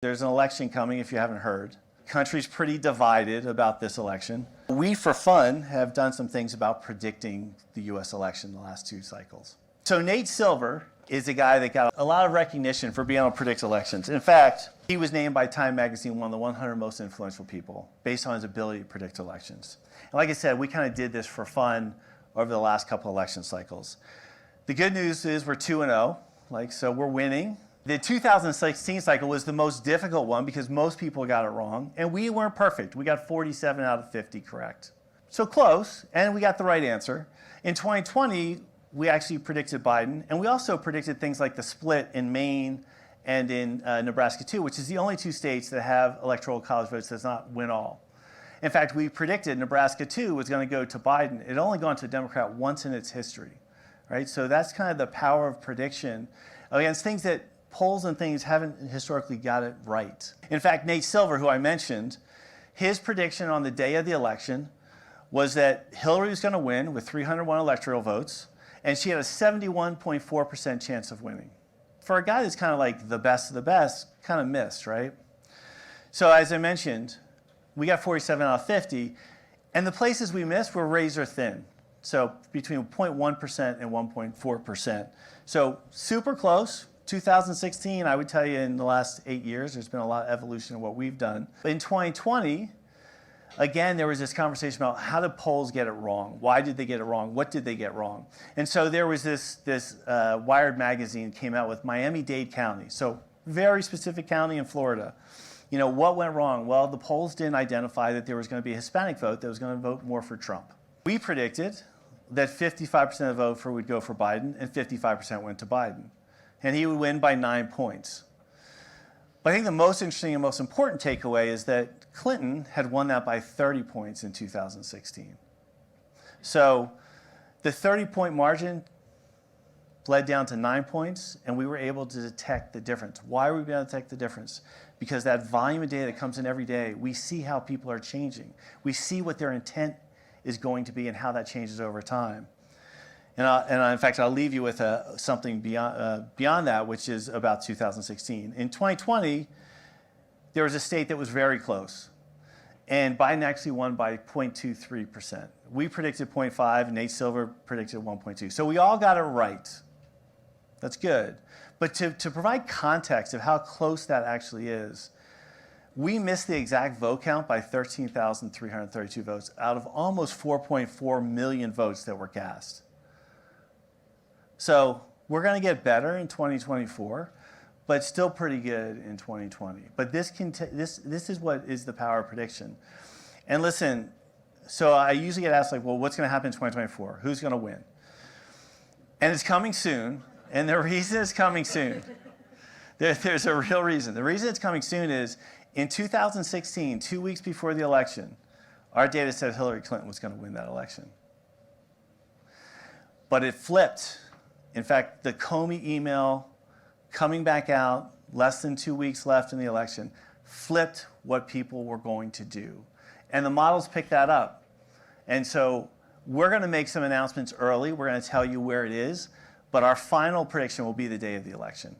There's an election coming, if you haven't heard. Country's pretty divided about this election. We, for fun, have done some things about predicting the U.S. election in the last 2 cycles. So Nate Silver is a guy that got a lot of recognition for being able to predict elections. In fact, he was named by Time magazine one of the 100 most influential people based on his ability to predict elections. And like I said, we kind of did this for fun over the last couple election cycles. The good news is we're 2-0, so we're winning. The 2016 cycle was the most difficult one because most people got it wrong, and we weren't perfect. We got 47 out of 50 correct. So close, and we got the right answer. In 2020, we actually predicted Biden, and we also predicted things like the split in Maine and in Nebraska too, which is the only 2 states that have electoral college votes that does not win all. In fact, we predicted Nebraska too was going to go to Biden. It had only gone to a Democrat once in its history, right? So that's kind of the power of prediction against things that polls and things haven't historically got it right. In fact, Nate Silver, who I mentioned, his prediction on the day of the election was that Hillary was going to win with 301 electoral votes, and she had a 71.4% chance of winning. For a guy that's kind of like the best of the best, kind of missed, right? So as I mentioned, we got 47 out of 50, and the places we missed were razor thin. So between 0.1% and 1.4%. So super close. 2016, I would tell you in the last 8 years, there's been a lot of evolution in what we've done. In 2020, again, there was this conversation about how did polls get it wrong? Why did they get it wrong? What did they get wrong? And so there was this Wired magazine came out with Miami-Dade County, so very specific county in Florida. You know, what went wrong? Well, the polls didn't identify that there was going to be a Hispanic vote that was going to vote more for Trump. We predicted that 55% of the vote would go for Biden and 55% went to Biden. And he would win by 9 points. But I think the most interesting and most important takeaway is that Clinton had won that by 30 points in 2016. So the 30-point margin bled down to 9 points, and we were able to detect the difference. Why were we able to detect the difference? Because that volume of data that comes in every day, we see how people are changing. We see what their intent is going to be and how that changes over time. And in fact, I'll leave you with something beyond that, which is about 2016. In 2020, there was a state that was very close. And Biden actually won by 0.23%. We predicted 0.5, and Nate Silver predicted 1.2. So we all got it right. That's good. But to provide context of how close that actually is, we missed the exact vote count by 13,332 votes out of almost 4.4 million votes that were cast. So we're going to get better in 2024, but still pretty good in 2020. But this is what is the power of prediction. And listen, so I usually get asked, well, what's going to happen in 2024? Who's going to win? And it's coming soon. And the reason it's coming soon, there's a real reason. The reason it's coming soon is in 2016, 2 weeks before the election, our data said Hillary Clinton was going to win that election. But it flipped. In fact, the Comey email coming back out, less than 2 weeks left in the election, flipped what people were going to do. And the models picked that up. And so we're going to make some announcements early. We're going to tell you where it is. But our final prediction will be the day of the election.